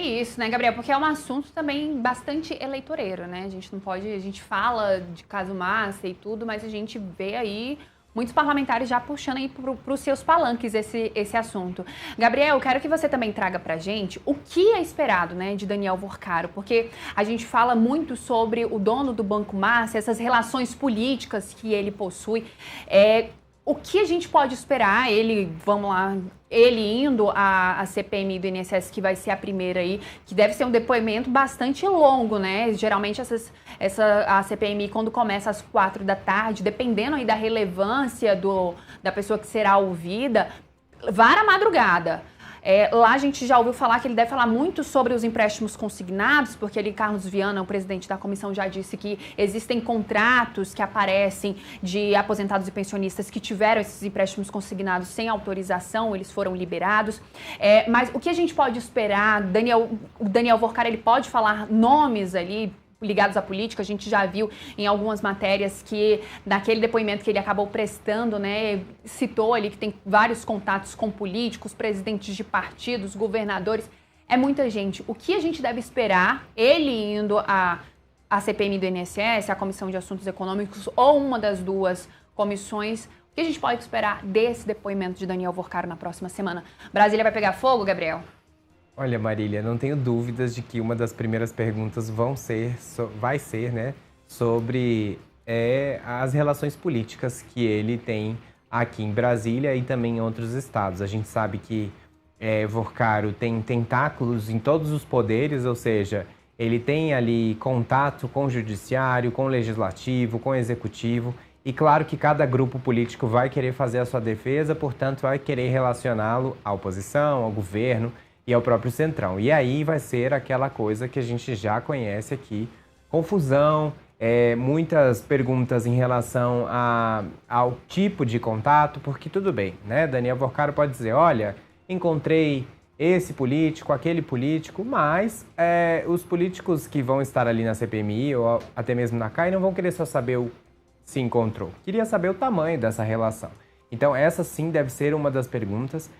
isso, né, Gabriel? Porque é um assunto também bastante eleitoreiro, né? A gente não pode, a gente fala de caso Massa e tudo, mas a gente vê aí muitos parlamentares já puxando aí para os seus palanques esse assunto. Gabriel, eu quero que você também traga pra gente o que é esperado, né, de Daniel Worcaro, porque a gente fala muito sobre o dono do Banco Massa, essas relações políticas que ele possui. O que a gente pode esperar? Vamos lá, ele indo à CPMI do INSS, que vai ser a primeira aí, que deve ser um depoimento bastante longo, né? Geralmente a CPMI, quando começa às 4 da tarde, dependendo aí da relevância da pessoa que será ouvida, vara a madrugada. Lá a gente já ouviu falar que ele deve falar muito sobre os empréstimos consignados, porque Carlos Viana, o presidente da comissão, já disse que existem contratos que aparecem de aposentados e pensionistas que tiveram esses empréstimos consignados sem autorização, eles foram liberados. Mas o que a gente pode esperar? O Daniel Worcaro, ele pode falar nomes ali ligados à política. A gente já viu em algumas matérias que naquele depoimento que ele acabou prestando, né, citou ali que tem vários contatos com políticos, presidentes de partidos, governadores. É muita gente. O que a gente deve esperar, ele indo à CPMI do INSS, a Comissão de Assuntos Econômicos, ou uma das duas comissões? O que a gente pode esperar desse depoimento de Daniel Worcaro na próxima semana? Brasília vai pegar fogo, Gabriel? Olha, Marília, não tenho dúvidas de que uma das primeiras perguntas vai ser, né, sobre as relações políticas que ele tem aqui em Brasília e também em outros estados. A gente sabe que Worcaro tem tentáculos em todos os poderes, ou seja, ele tem ali contato com o judiciário, com o legislativo, com o executivo. E claro que cada grupo político vai querer fazer a sua defesa, portanto vai querer relacioná-lo à oposição, ao governo e ao próprio Centrão. E aí vai ser aquela coisa que a gente já conhece aqui, confusão, muitas perguntas em relação ao tipo de contato, porque tudo bem, né? Daniel Worcaro pode dizer, olha, encontrei esse político, aquele político, mas os políticos que vão estar ali na CPMI ou até mesmo na CAI não vão querer só saber se encontrou. Queria saber o tamanho dessa relação. Então essa sim deve ser uma das perguntas.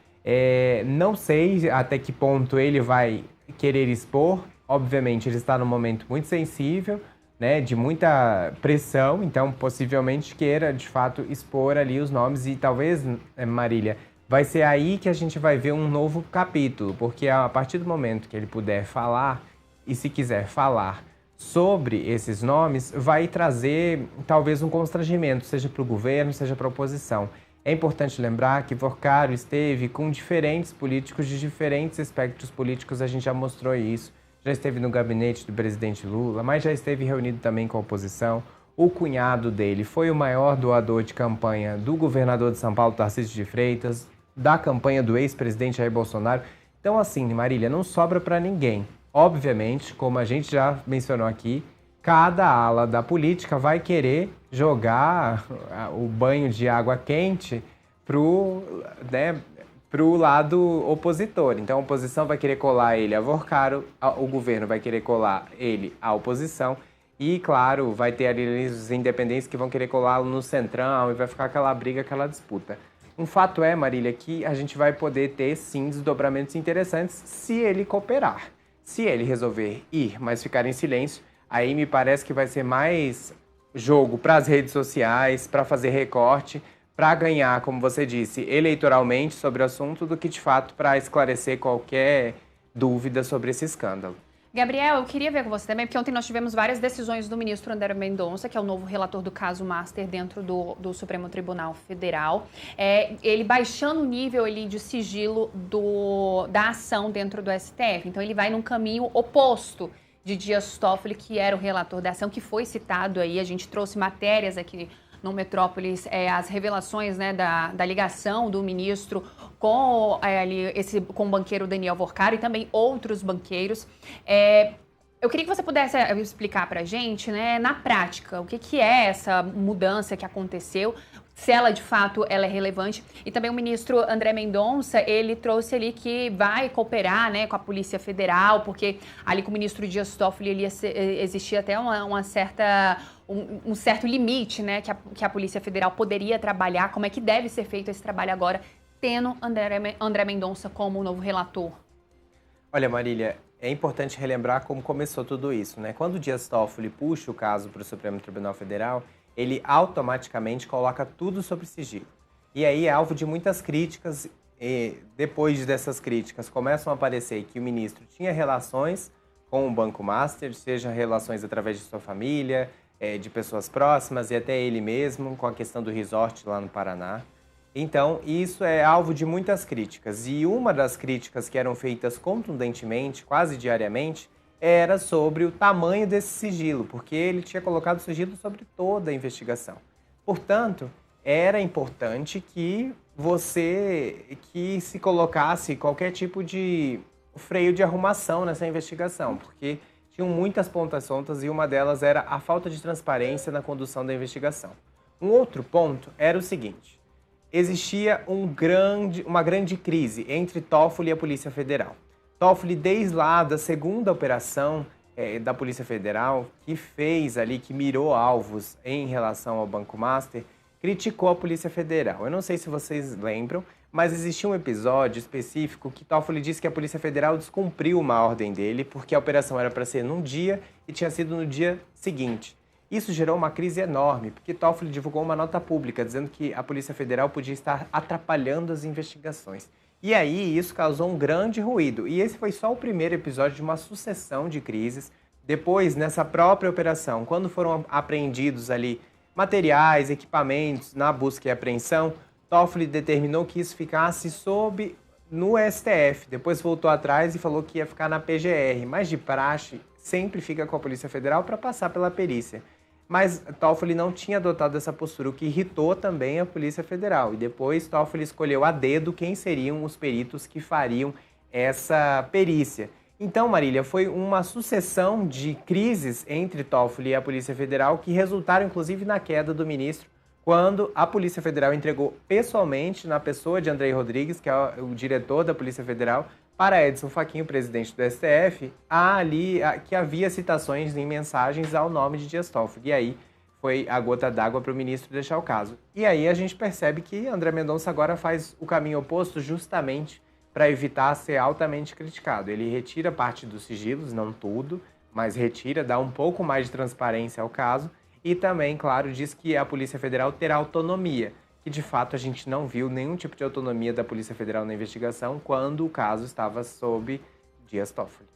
Não sei até que ponto ele vai querer expor. Obviamente, ele está num momento muito sensível, né, de muita pressão, então possivelmente queira, de fato, expor ali os nomes e talvez, Marília, vai ser aí que a gente vai ver um novo capítulo, porque a partir do momento que ele puder falar, e se quiser falar sobre esses nomes, vai trazer talvez um constrangimento, seja para o governo, seja para a oposição. É importante lembrar que Worcaro esteve com diferentes políticos de diferentes espectros políticos, a gente já mostrou isso. Já esteve no gabinete do presidente Lula, mas já esteve reunido também com a oposição. O cunhado dele foi o maior doador de campanha do governador de São Paulo, Tarcísio de Freitas, da campanha do ex-presidente Jair Bolsonaro. Então assim, Marília, não sobra para ninguém. Obviamente, como a gente já mencionou aqui, cada ala da política vai querer jogar o banho de água quente pro lado opositor. Então a oposição vai querer colar ele a Worcaro, o governo vai querer colar ele à oposição e, claro, vai ter ali os independentes que vão querer colá-lo no Centrão e vai ficar aquela briga, aquela disputa. Um fato é, Marília, que a gente vai poder ter, sim, desdobramentos interessantes se ele cooperar. Se ele resolver ir, mas ficar em silêncio, aí me parece que vai ser mais jogo para as redes sociais, para fazer recorte, para ganhar, como você disse, eleitoralmente sobre o assunto, do que de fato para esclarecer qualquer dúvida sobre esse escândalo. Gabriel, eu queria ver com você também, porque ontem nós tivemos várias decisões do ministro André Mendonça, que é o novo relator do caso Master dentro do Supremo Tribunal Federal. Ele baixando o nível ali de sigilo da ação dentro do STF. Então ele vai num caminho oposto de Dias Toffoli, que era o relator da ação, que foi citado aí. A gente trouxe matérias aqui no Metrópolis, as revelações, né, da ligação do ministro com o banqueiro Daniel Worcaro e também outros banqueiros. Eu queria que você pudesse explicar para a gente, né, na prática, o que é essa mudança que aconteceu, se ela de fato ela é relevante. E também o ministro André Mendonça, ele trouxe ali que vai cooperar, né, com a Polícia Federal, porque ali com o ministro Dias Toffoli existia até um certo limite, né, que a Polícia Federal poderia trabalhar. Como é que deve ser feito esse trabalho agora, tendo André Mendonça como o novo relator? Olha, Marília, é importante relembrar como começou tudo isso, né? Quando o Dias Toffoli puxa o caso para o Supremo Tribunal Federal, ele automaticamente coloca tudo sobre sigilo. E aí é alvo de muitas críticas, e depois dessas críticas começam a aparecer que o ministro tinha relações com o Banco Master, seja relações através de sua família, de pessoas próximas e até ele mesmo, com a questão do resort lá no Paraná. Então, isso é alvo de muitas críticas. E uma das críticas que eram feitas contundentemente, quase diariamente, era sobre o tamanho desse sigilo, porque ele tinha colocado sigilo sobre toda a investigação. Portanto, era importante que se colocasse qualquer tipo de freio de arrumação nessa investigação, porque tinham muitas pontas soltas e uma delas era a falta de transparência na condução da investigação. Um outro ponto era o seguinte: existia uma grande crise entre Toffoli e a Polícia Federal. Toffoli, desde lá da segunda operação da Polícia Federal, que fez ali, que mirou alvos em relação ao Banco Master, criticou a Polícia Federal. Eu não sei se vocês lembram, mas existia um episódio específico que Toffoli disse que a Polícia Federal descumpriu uma ordem dele, porque a operação era para ser num dia e tinha sido no dia seguinte. Isso gerou uma crise enorme, porque Toffoli divulgou uma nota pública dizendo que a Polícia Federal podia estar atrapalhando as investigações. E aí isso causou um grande ruído. E esse foi só o primeiro episódio de uma sucessão de crises. Depois, nessa própria operação, quando foram apreendidos ali materiais, equipamentos na busca e apreensão, Toffoli determinou que isso ficasse no STF. Depois voltou atrás e falou que ia ficar na PGR. Mas de praxe, sempre fica com a Polícia Federal para passar pela perícia. Mas Toffoli não tinha adotado essa postura, o que irritou também a Polícia Federal. E depois Toffoli escolheu a dedo quem seriam os peritos que fariam essa perícia. Então, Marília, foi uma sucessão de crises entre Toffoli e a Polícia Federal que resultaram, inclusive, na queda do ministro, quando a Polícia Federal entregou pessoalmente, na pessoa de Andrei Rodrigues, que é o diretor da Polícia Federal, para Edson Fachin, presidente do STF, que havia citações em mensagens ao nome de Dias Toffoli. E aí foi a gota d'água para o ministro deixar o caso. E aí a gente percebe que André Mendonça agora faz o caminho oposto justamente para evitar ser altamente criticado. Ele retira parte dos sigilos, não tudo, mas retira, dá um pouco mais de transparência ao caso e também, claro, diz que a Polícia Federal terá autonomia, que de fato a gente não viu nenhum tipo de autonomia da Polícia Federal na investigação quando o caso estava sob Dias Toffoli.